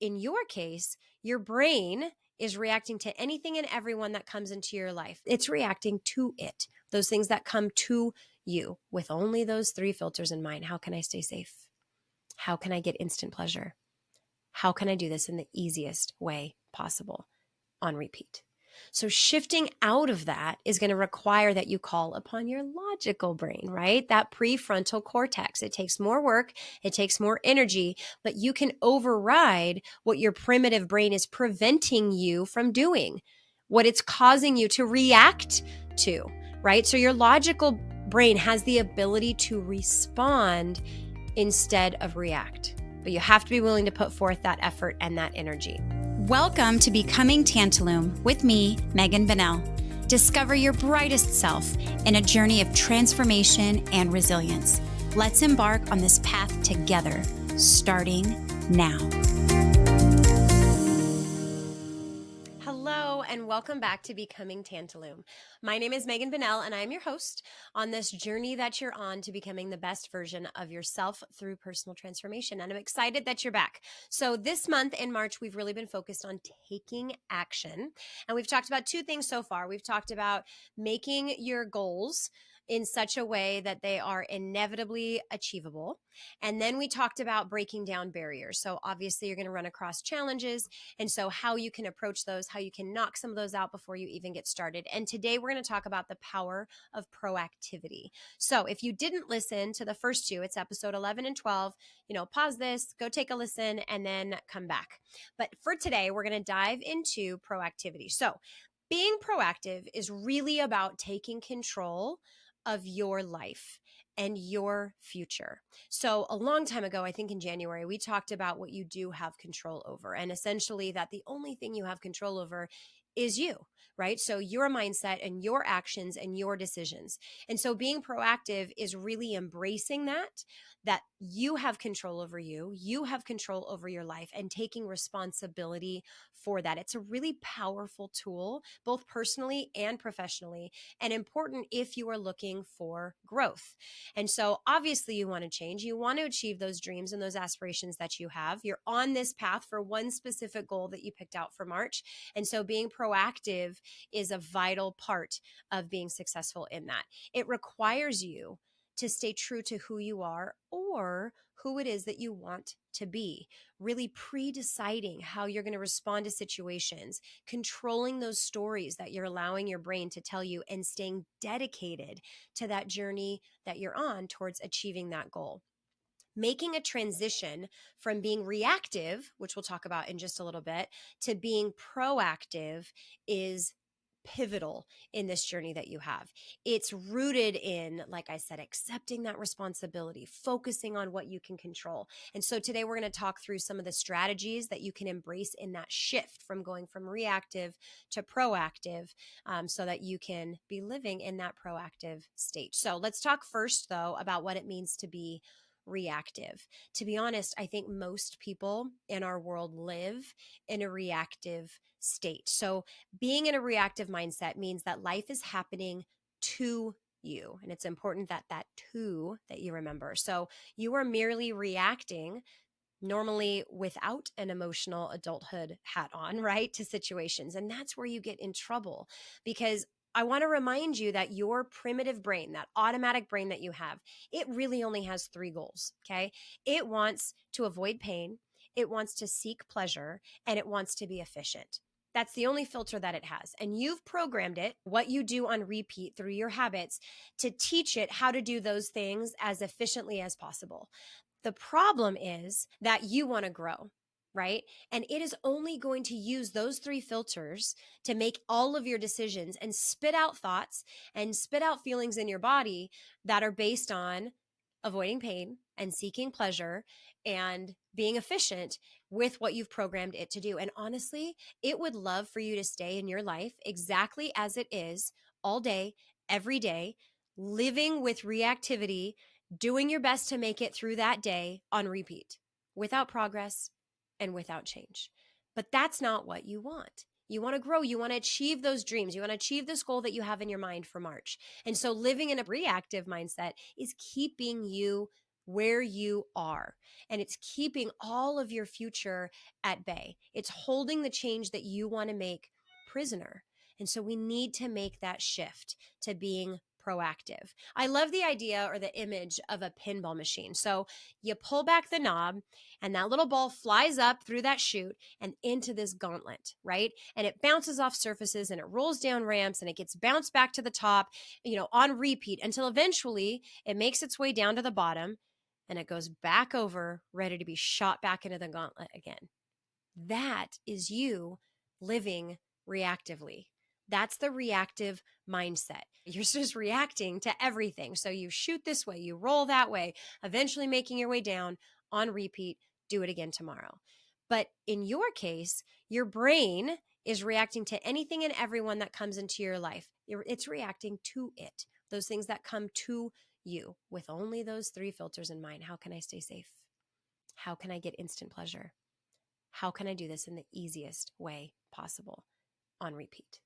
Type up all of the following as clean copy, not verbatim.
in your case, your brain is reacting to anything and everyone that comes into your life. It's reacting to it, those things that come to you with only those three filters in mind. How can I stay safe? How can I get instant pleasure? How can I do this in the easiest way possible on repeat? So shifting out of that is going to require that you call upon your logical brain, right? That prefrontal cortex. It takes more work. It takes more energy, but you can override what your primitive brain is preventing you from doing, what it's causing you to react to, right? So your logical brain has the ability to respond instead of react. But you have to be willing to put forth that effort and that energy. Welcome to Becoming Tantalum with me, Megan Bennell. Discover your brightest self in a journey of transformation and resilience. Let's embark on this path together, starting now. Hello, and welcome back to Becoming Tantalum. My name is Megan Bennell, and I am your host on this journey that you're on to becoming the best version of yourself through personal transformation. And I'm excited that you're back. So this month in March, we've really been focused on taking action. And we've talked about two things so far. We've talked about making your goals in such a way that they are inevitably achievable. And then we talked about breaking down barriers. So obviously you're going to run across challenges. And so how you can approach those, how you can knock some of those out before you even get started. And today we're going to talk about the power of proactivity. So if you didn't listen to the first two, it's episode 11 and 12, pause this, go take a listen, and then come back. But for today, we're going to dive into proactivity. So being proactive is really about taking control of your life and your future. So a long time ago, I think in January, we talked about what you do have control over, and essentially that the only thing you have control over is you, right? So your mindset and your actions and your decisions. And so being proactive is really embracing that you have control over you have control over your life, and taking responsibility for that. It's a really powerful tool, both personally and professionally, and important if you are looking for growth. And so obviously you want to change, you want to achieve those dreams and those aspirations that you have. You're on this path for one specific goal that you picked out for March. And so being proactive is a vital part of being successful in that. It requires you to stay true to who you are or who it is that you want to be, really pre-deciding how you're going to respond to situations, controlling those stories that you're allowing your brain to tell you, and staying dedicated to that journey that you're on towards achieving that goal. Making a transition from being reactive, which we'll talk about in just a little bit, to being proactive is pivotal in this journey that you have. It's rooted in, like I said, accepting that responsibility, focusing on what you can control. And so today we're going to talk through some of the strategies that you can embrace in that shift from going from reactive to proactive, so that you can be living in that proactive state. So let's talk first, though, about what it means to be reactive. To be honest, I think most people in our world live in a reactive state. So being in a reactive mindset means that life is happening to you. And it's important that that you remember. So you are merely reacting, normally without an emotional adulthood hat on, right, to situations. And that's where you get in trouble, because I want to remind you that your primitive brain, that automatic brain that you have, it really only has three goals, okay? It wants to avoid pain, it wants to seek pleasure, and it wants to be efficient. That's the only filter that it has. And you've programmed it, what you do on repeat through your habits, to teach it how to do those things as efficiently as possible. The problem is that you want to grow, right? And it is only going to use those three filters to make all of your decisions and spit out thoughts and spit out feelings in your body that are based on avoiding pain and seeking pleasure and being efficient with what you've programmed it to do. And honestly, it would love for you to stay in your life exactly as it is all day, every day, living with reactivity, doing your best to make it through that day on repeat, without progress and without change. But that's not what you want. You want to grow. You want to achieve those dreams. You want to achieve this goal that you have in your mind for March. And so living in a reactive mindset is keeping you where you are. And it's keeping all of your future at bay. It's holding the change that you want to make prisoner. And so we need to make that shift to being proactive. I love the idea or the image of a pinball machine. So you pull back the knob and that little ball flies up through that chute and into this gauntlet, right? And it bounces off surfaces and it rolls down ramps and it gets bounced back to the top, on repeat until eventually it makes its way down to the bottom and it goes back over, ready to be shot back into the gauntlet again. That is you living reactively. That's the reactive mindset. You're just reacting to everything. So you shoot this way, you roll that way, eventually making your way down on repeat, do it again tomorrow. But in your case, your brain is reacting to anything and everyone that comes into your life. It's reacting to it, those things that come to you with only those three filters in mind. How can I stay safe? How can I get instant pleasure? How can I do this in the easiest way possible on repeat?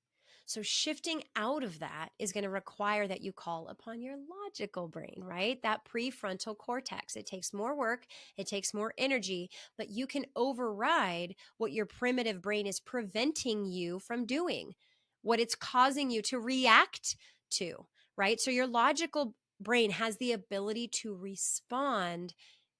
So shifting out of that is going to require that you call upon your logical brain, right? That prefrontal cortex. It takes more work, it takes more energy, but you can override what your primitive brain is preventing you from doing, what it's causing you to react to, right? So your logical brain has the ability to respond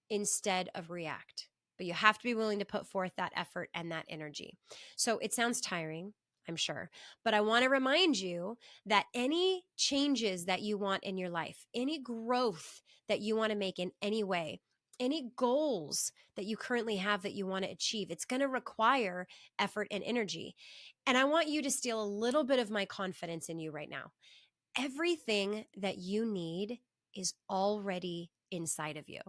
instead of react. But you have to be willing to put forth that effort and that energy. So it sounds tiring, I'm sure, but I want to remind you that any changes that you want in your life, any growth that you want to make in any way, any goals that you currently have that you want to achieve, it's going to require effort and energy. And I want you to steal a little bit of my confidence in you right now. Everything that you need is already inside of you.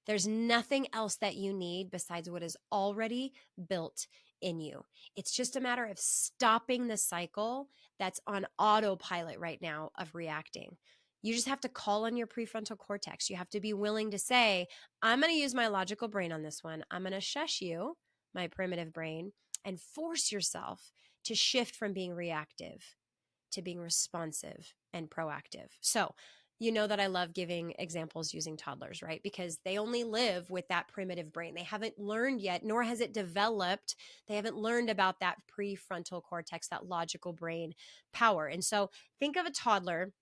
There's nothing else that you need besides what is already built in you. It's just a matter of stopping the cycle that's on autopilot right now of reacting. You just have to call on your prefrontal cortex. You have to be willing to say, I'm going to use my logical brain on this one. I'm going to shush you, my primitive brain, and force yourself to shift from being reactive to being responsive and proactive. So, you know that I love giving examples using toddlers, right? Because they only live with that primitive brain. They haven't learned yet, nor has it developed. They haven't learned about that prefrontal cortex, that logical brain power. And so think of a toddler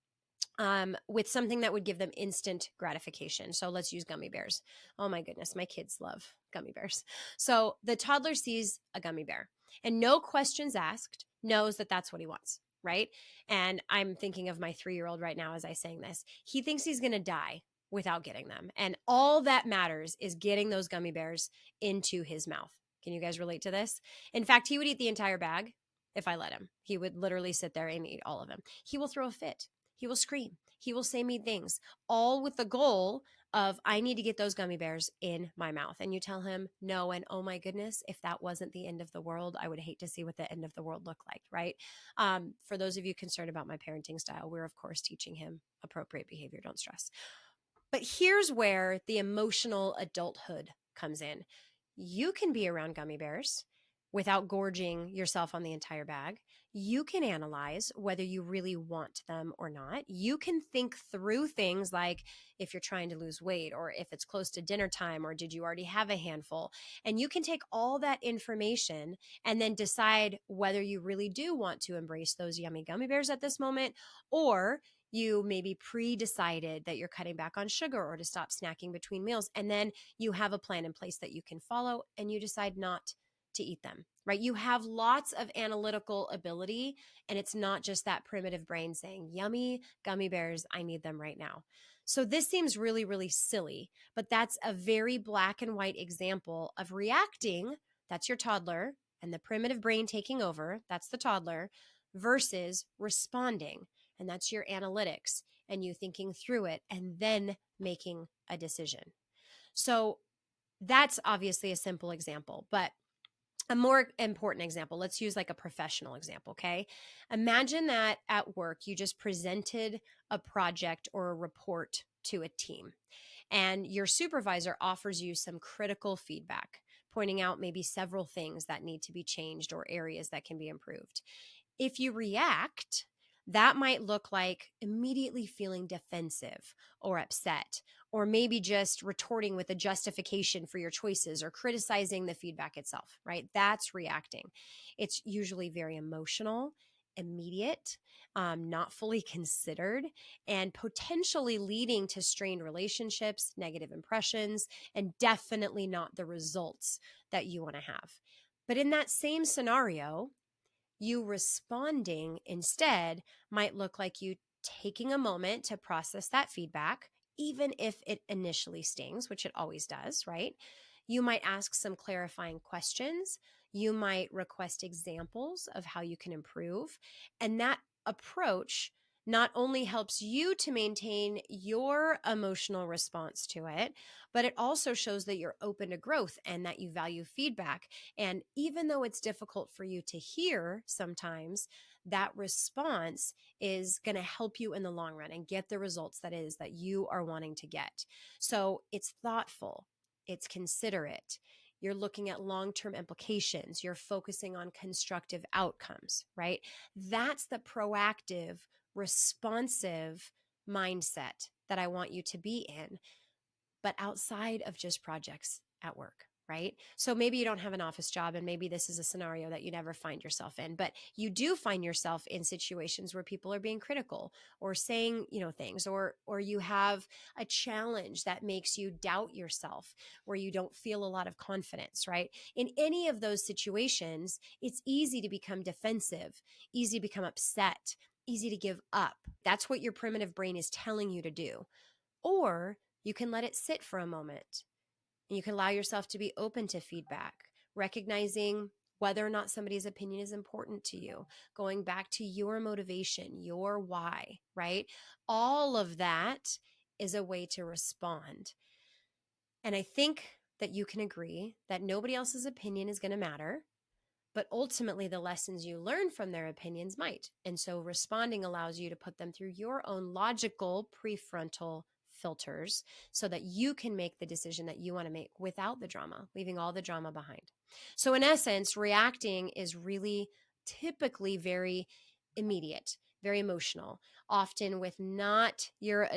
with something that would give them instant gratification. So let's use gummy bears. Oh my goodness, my kids love gummy bears. So the toddler sees a gummy bear and no questions asked, knows that that's what he wants, right? And I'm thinking of my 3-year-old right now as I saying this. He thinks he's going to die without getting them. And all that matters is getting those gummy bears into his mouth. Can you guys relate to this? In fact, he would eat the entire bag if I let him. He would literally sit there and eat all of them. He will throw a fit. He will scream. He will say mean things, all with the goal of, I need to get those gummy bears in my mouth. And you tell him no. And oh my goodness, if that wasn't the end of the world, I would hate to see what the end of the world looked like, right? For those of you concerned about my parenting style, we're of course teaching him appropriate behavior. Don't stress. But here's where the emotional adulthood comes in. You can be around gummy bears without gorging yourself on the entire bag. You can analyze whether you really want them or not. You can think through things like if you're trying to lose weight or if it's close to dinner time or did you already have a handful. And you can take all that information and then decide whether you really do want to embrace those yummy gummy bears at this moment, or you maybe pre-decided that you're cutting back on sugar or to stop snacking between meals. And then you have a plan in place that you can follow and you decide not to eat them, right? You have lots of analytical ability and it's not just that primitive brain saying, yummy gummy bears, I need them right now. So this seems really, really silly, but that's a very black and white example of reacting. That's your toddler and the primitive brain taking over. That's the toddler versus responding. And that's your analytics and you thinking through it and then making a decision. So that's obviously a simple example, but a more important example, let's use like a professional example, okay? Imagine that at work, you just presented a project or a report to a team, and your supervisor offers you some critical feedback, pointing out maybe several things that need to be changed or areas that can be improved. If you react, That might look like immediately feeling defensive or upset, or maybe just retorting with a justification for your choices or criticizing the feedback itself, right? That's reacting. It's usually very emotional, immediate, not fully considered, and potentially leading to strained relationships, negative impressions, and definitely not the results that you want to have. But in that same scenario, you responding instead might look like you taking a moment to process that feedback, even if it initially stings, which it always does, right? You might ask some clarifying questions. You might request examples of how you can improve. And that approach not only helps you to maintain your emotional response to it, but it also shows that you're open to growth and that you value feedback. And even though it's difficult for you to hear sometimes, that response is going to help you in the long run and get the results that you are wanting to get. So it's thoughtful, it's considerate. You're looking at long-term implications. You're focusing on constructive outcomes, right? That's the proactive, responsive mindset that I want you to be in, but outside of just projects at work, right? So maybe you don't have an office job, and maybe this is a scenario that you never find yourself in, but you do find yourself in situations where people are being critical or saying, things, or you have a challenge that makes you doubt yourself, where you don't feel a lot of confidence, right? In any of those situations, it's easy to become defensive, easy to become upset, easy to give up. That's what your primitive brain is telling you to do. Or you can let it sit for a moment, and you can allow yourself to be open to feedback, recognizing whether or not somebody's opinion is important to you, going back to your motivation, your why, right? All of that is a way to respond. And I think that you can agree that nobody else's opinion is going to matter, but ultimately the lessons you learn from their opinions might. And so responding allows you to put them through your own logical prefrontal filters so that you can make the decision that you want to make without the drama, leaving all the drama behind. So in essence, reacting is really typically very immediate, very emotional, often with not your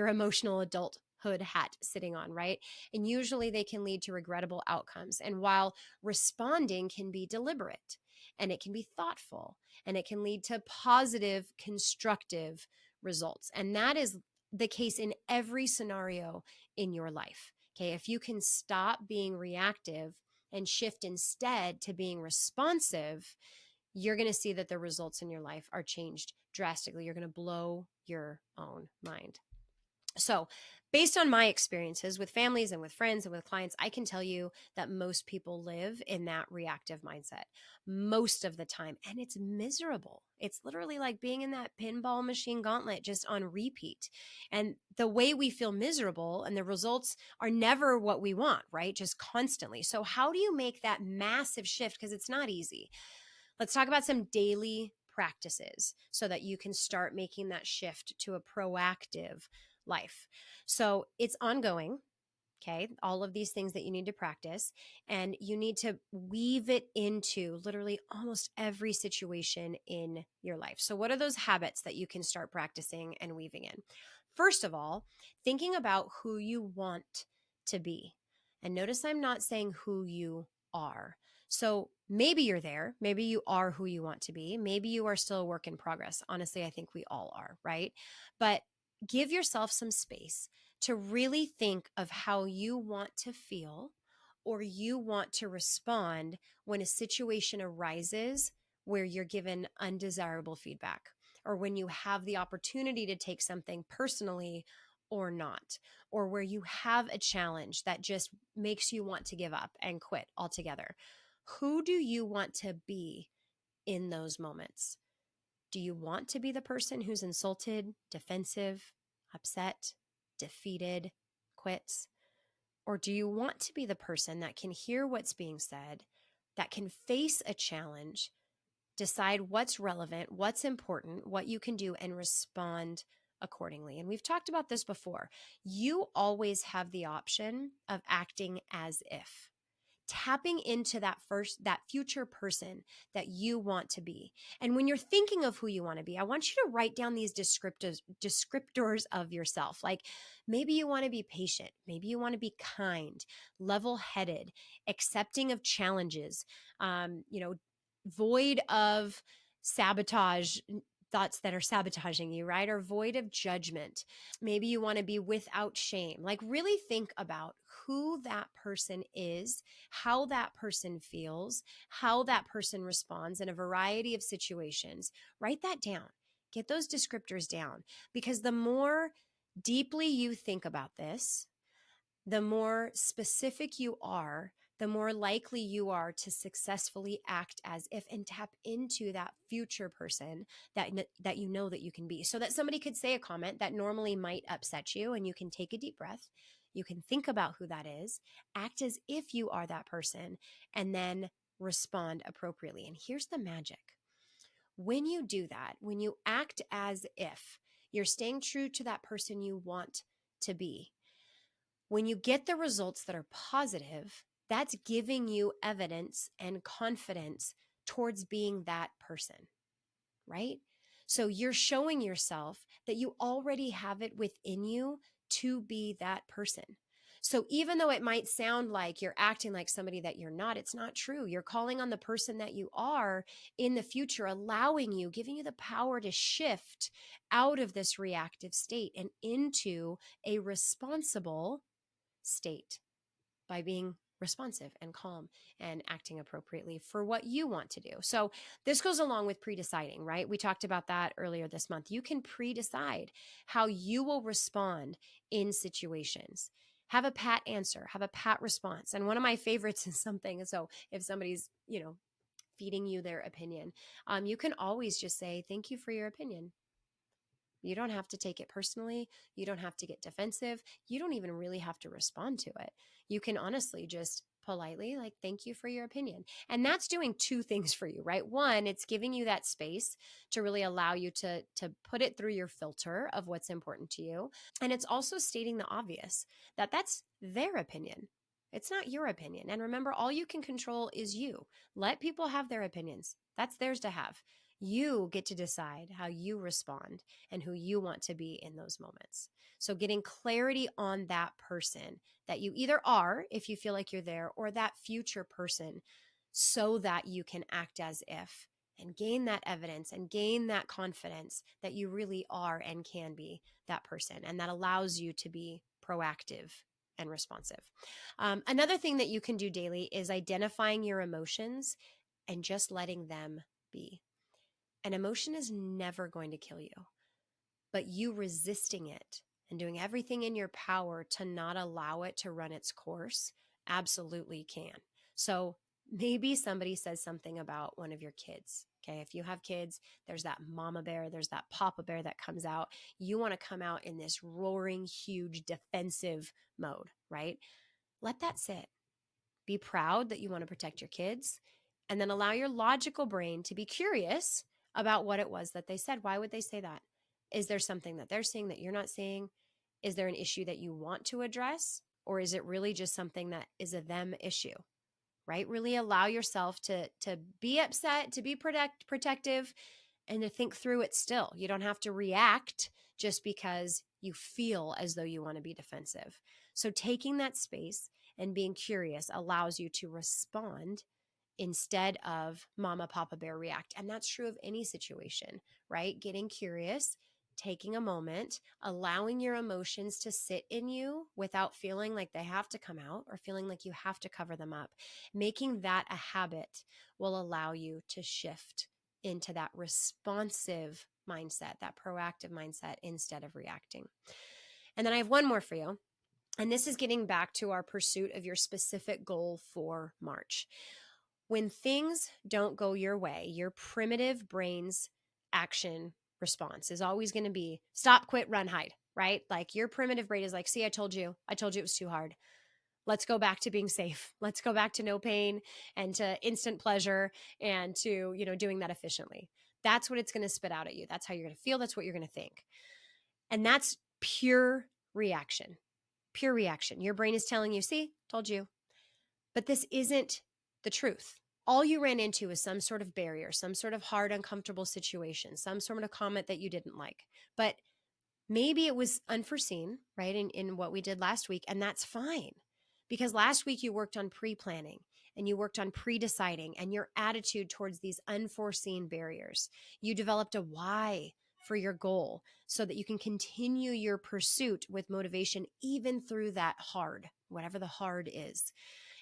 emotional adulthood hat sitting on, right? And usually they can lead to regrettable outcomes. And while responding can be deliberate, and it can be thoughtful, and it can lead to positive, constructive results. And that is the case in every scenario in your life. Okay. If you can stop being reactive and shift instead to being responsive, you're going to see that the results in your life are changed drastically. You're going to blow your own mind. So, based on my experiences with families and with friends and with clients, I can tell you that most people live in that reactive mindset most of the time, and it's miserable. It's literally like being in that pinball machine gauntlet just on repeat. And the way we feel miserable and the results are never what we want, right? Just constantly. So, how do you make that massive shift? Because it's not easy. Let's talk about some daily practices so that you can start making that shift to a proactive life. So it's ongoing. Okay. All of these things that you need to practice, and you need to weave it into literally almost every situation in your life. So, what are those habits that you can start practicing and weaving in? First of all, thinking about who you want to be. And notice I'm not saying who you are. So maybe you're there. Maybe you are who you want to be. Maybe you are still a work in progress. Honestly, I think we all are, right? But give yourself some space to really think of how you want to feel or you want to respond when a situation arises where you're given undesirable feedback, or when you have the opportunity to take something personally or not, or where you have a challenge that just makes you want to give up and quit altogether. Who do you want to be in those moments? Do you want to be the person who's insulted, defensive, upset, defeated, quits? Or do you want to be the person that can hear what's being said, that can face a challenge, decide what's relevant, what's important, what you can do, and respond accordingly? And we've talked about this before. You always have the option of acting as if. tapping into that future person that you want to be. And when you're thinking of who you want to be, I want you to write down these descriptors of yourself. Like maybe you want to be patient, maybe you want to be kind, level-headed, accepting of challenges, void of sabotage, thoughts that are sabotaging you, right? Or void of judgment. Maybe you want to be without shame. Like really think about who that person is, how that person feels, how that person responds in a variety of situations. Write that down. Get those descriptors down, because the more deeply you think about this, the more specific you are, the more likely you are to successfully act as if and tap into that future person that you know that you can be. So that somebody could say a comment that normally might upset you, and you can take a deep breath. You can think about who that is, act as if you are that person, and then respond appropriately. And here's the magic. When you do that, when you act as if you're staying true to that person you want to be, when you get the results that are positive, that's giving you evidence and confidence towards being that person, right? So you're showing yourself that you already have it within you to be that person. So even though it might sound like you're acting like somebody that you're not, it's not true. You're calling on the person that you are in the future, allowing you, giving you the power to shift out of this reactive state and into a responsible state by being responsive and calm and acting appropriately for what you want to do. So this goes along with pre-deciding, right? We talked about that earlier this month. You can pre-decide how you will respond in situations. Have a pat answer, have a pat response. And one of my favorites is something, so if somebody's, feeding you their opinion, you can always just say, thank you for your opinion. You don't have to take it personally. You don't have to get defensive. You don't even really have to respond to it. You can honestly just politely, like, thank you for your opinion. And that's doing two things for you, right? One, it's giving you that space to really allow you to put it through your filter of what's important to you. And it's also stating the obvious, that that's their opinion. It's not your opinion. And remember, all you can control is you. Let people have their opinions. That's theirs to have. You get to decide how you respond and who you want to be in those moments. So getting clarity on that person that you either are, if you feel like you're there, or that future person, so that you can act as if and gain that evidence and gain that confidence that you really are and can be that person. And that allows you to be proactive and responsive. Another thing that you can do daily is identifying your emotions and just letting them be. An emotion is never going to kill you, but you resisting it and doing everything in your power to not allow it to run its course absolutely can. So maybe somebody says something about one of your kids. Okay. If you have kids, there's that mama bear, there's that papa bear that comes out. You want to come out in this roaring, huge defensive mode, right? Let that sit. Be proud that you want to protect your kids, and then allow your logical brain to be curious about what it was that they said. Why would they say that? Is there something that they're seeing that you're not seeing? Is there an issue that you want to address? Or is it really just something that is a them issue? Right? Really allow yourself to be upset, to be protective, and to think through it still. You don't have to react just because you feel as though you want to be defensive. So taking that space and being curious allows you to respond instead of mama, papa bear react. And that's true of any situation, right? Getting curious, taking a moment, allowing your emotions to sit in you without feeling like they have to come out or feeling like you have to cover them up. Making that a habit will allow you to shift into that responsive mindset, that proactive mindset instead of reacting. And then I have one more for you. And this is getting back to our pursuit of your specific goal for March. When things don't go your way, your primitive brain's action response is always going to be stop, quit, run, hide, right? Like your primitive brain is like, see, I told you it was too hard. Let's go back to being safe. Let's go back to no pain and to instant pleasure and to, doing that efficiently. That's what it's going to spit out at you. That's how you're going to feel. That's what you're going to think. And that's pure reaction. Pure reaction. Your brain is telling you, see, told you. But this isn't the truth. All you ran into is some sort of barrier, some sort of hard, uncomfortable situation, some sort of comment that you didn't like. But maybe it was unforeseen, right? In what we did last week, and that's fine. Because last week you worked on pre-planning and you worked on pre-deciding and your attitude towards these unforeseen barriers. You developed a why for your goal so that you can continue your pursuit with motivation even through that hard, whatever the hard is.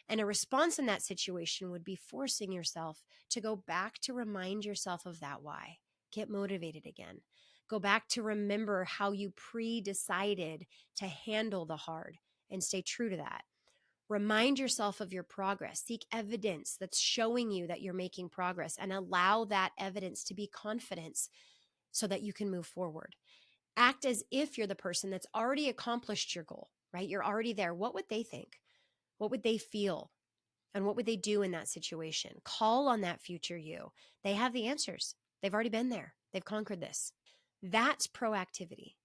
And a response in that situation would be forcing yourself to go back to remind yourself of that why. Get motivated again. Go back to remember how you pre-decided to handle the hard and stay true to that. Remind yourself of your progress. Seek evidence that's showing you that you're making progress and allow that evidence to be confidence so that you can move forward. Act as if you're the person that's already accomplished your goal, right? You're already there. What would they think? What would they feel? And what would they do in that situation? Call on that future you. They have the answers. They've already been there. They've conquered this. That's proactivity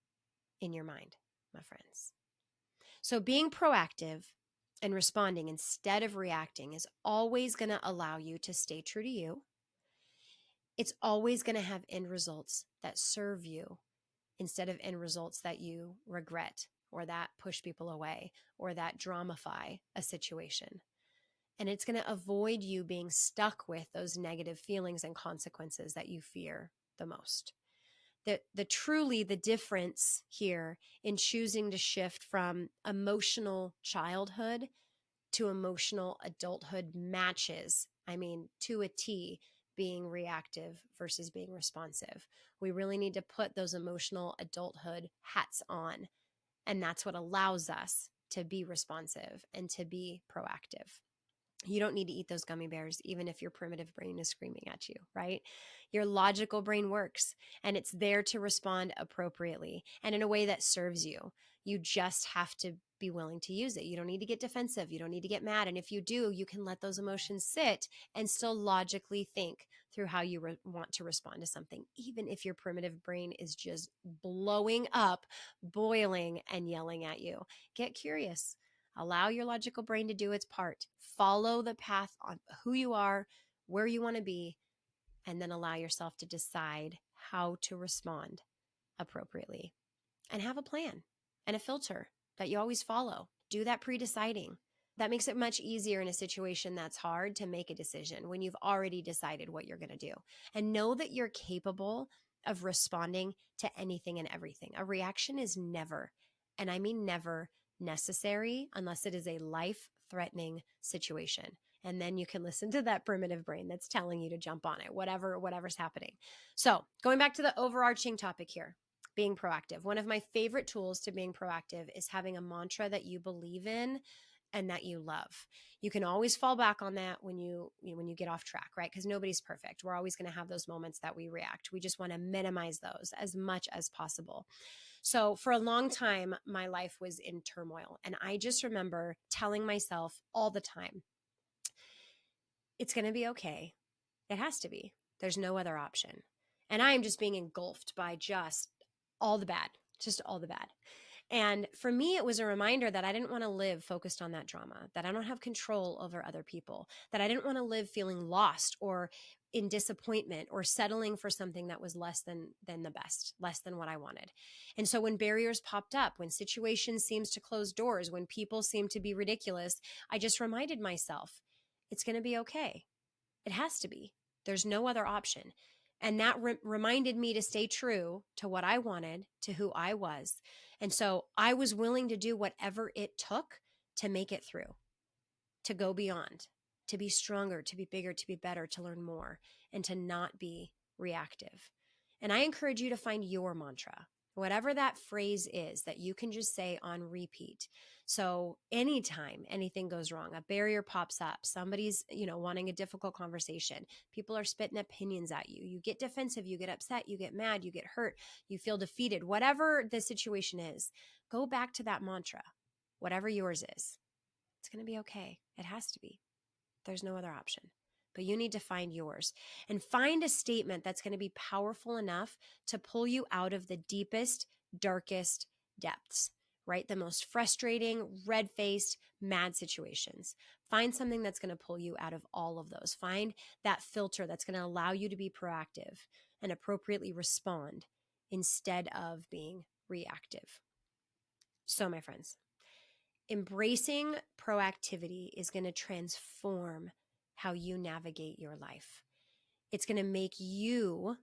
in your mind, my friends. So being proactive and responding instead of reacting is always going to allow you to stay true to you. It's always going to have end results that serve you instead of end results that you regret or that push people away or that dramify a situation. And it's going to avoid you being stuck with those negative feelings and consequences that you fear the most. The difference here in choosing to shift from emotional childhood to emotional adulthood matches, I mean, to a T, being reactive versus being responsive. We really need to put those emotional adulthood hats on. And that's what allows us to be responsive and to be proactive. You don't need to eat those gummy bears, even if your primitive brain is screaming at you, right? Your logical brain works and it's there to respond appropriately and in a way that serves you. You just have to be willing to use it. You don't need to get defensive. You don't need to get mad. And if you do, you can let those emotions sit and still logically think through how you want to respond to something, even if your primitive brain is just blowing up, boiling, and yelling at you. Get curious. Allow your logical brain to do its part. Follow the path on who you are, where you want to be, and then allow yourself to decide how to respond appropriately. And have a plan and a filter that you always follow. Do that pre-deciding. That makes it much easier in a situation that's hard to make a decision when you've already decided what you're going to do. And know that you're capable of responding to anything and everything. A reaction is never, and I mean never, necessary unless it is a life-threatening situation. And then you can listen to that primitive brain that's telling you to jump on it, whatever's happening. So going back to the overarching topic here, being proactive. One of my favorite tools to being proactive is having a mantra that you believe in and that you love. You can always fall back on that when you get off track, right? Because nobody's perfect. We're always going to have those moments that we react. We just want to minimize those as much as possible. So for a long time, my life was in turmoil. And I just remember telling myself all the time, it's going to be okay. It has to be. There's no other option. And I am just being engulfed by just all the bad, just all the bad. And for me, it was a reminder that I didn't want to live focused on that drama, that I don't have control over other people, that I didn't want to live feeling lost or in disappointment or settling for something that was less than the best, less than what I wanted. And so when barriers popped up, when situations seems to close doors, when people seem to be ridiculous, I just reminded myself, it's going to be okay. It has to be. There's no other option. And that reminded me to stay true to what I wanted, to who I was. And so I was willing to do whatever it took to make it through, to go beyond, to be stronger, to be bigger, to be better, to learn more, and to not be reactive. And I encourage you to find your mantra, whatever that phrase is that you can just say on repeat. So anytime anything goes wrong, a barrier pops up, somebody's, wanting a difficult conversation, people are spitting opinions at you, you get defensive, you get upset, you get mad, you get hurt, you feel defeated, whatever the situation is, go back to that mantra, whatever yours is. It's going to be okay. It has to be. There's no other option. But you need to find yours and find a statement that's going to be powerful enough to pull you out of the deepest, darkest depths. right? The most frustrating, red-faced, mad situations. Find something that's going to pull you out of all of those. Find that filter that's going to allow you to be proactive and appropriately respond instead of being reactive. So, my friends, embracing proactivity is going to transform how you navigate your life. It's going to make you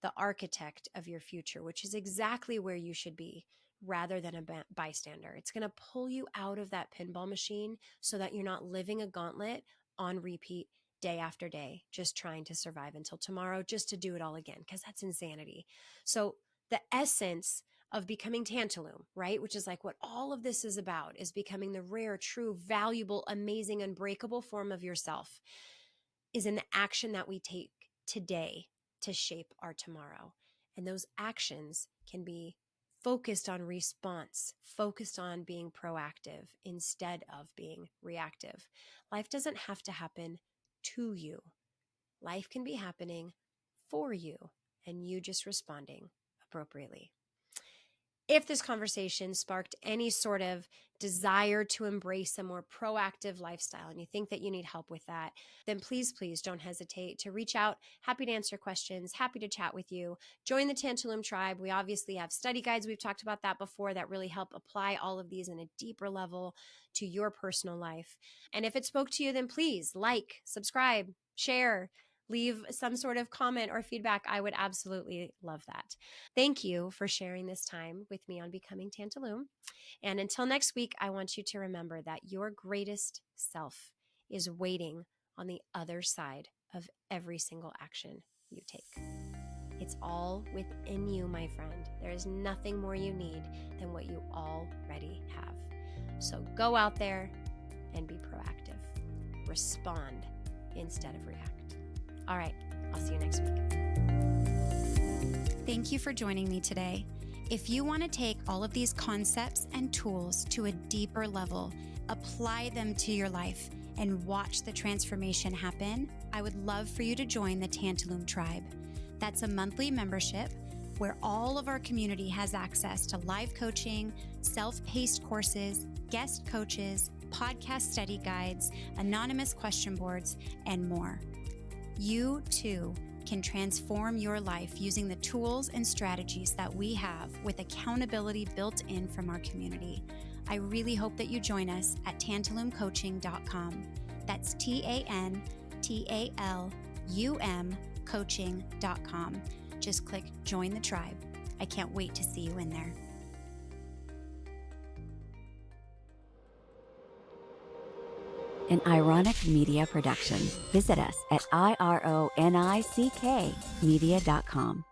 the architect of your future, which is exactly where you should be rather than a bystander. It's going to pull you out of that pinball machine so that you're not living a gauntlet on repeat day after day, just trying to survive until tomorrow, just to do it all again, because that's insanity. So the essence of becoming tantalum, right? Which is like what all of this is about, is becoming the rare, true, valuable, amazing, unbreakable form of yourself, is an action that we take today to shape our tomorrow. And those actions can be focused on response, focused on being proactive instead of being reactive. Life doesn't have to happen to you. Life can be happening for you and you just responding appropriately. If this conversation sparked any sort of desire to embrace a more proactive lifestyle and you think that you need help with that, then please don't hesitate to reach out. Happy to answer questions, happy to chat with you. Join the Tantalum tribe. We obviously have study guides. We've talked about that before that really help apply all of these in a deeper level to your personal life. And if it spoke to you, then please like, subscribe, share, leave some sort of comment or feedback. I would absolutely love that. Thank you for sharing this time with me on Becoming Tantalum. And until next week, I want you to remember that your greatest self is waiting on the other side of every single action you take. It's all within you, my friend. There is nothing more you need than what you already have. So go out there and be proactive. Respond instead of react. All right, I'll see you next week. Thank you for joining me today. If you want to take all of these concepts and tools to a deeper level, apply them to your life, and watch the transformation happen, I would love for you to join the Tantalum tribe. That's a monthly membership where all of our community has access to live coaching, self-paced courses, guest coaches, podcast study guides, anonymous question boards, and more. You too can transform your life using the tools and strategies that we have with accountability built in from our community. I really hope that you join us at tantalumcoaching.com. That's TANTALUM coaching.com. Just click join the tribe. I can't wait to see you in there. An ironic media production. Visit us at ironickmedia.com.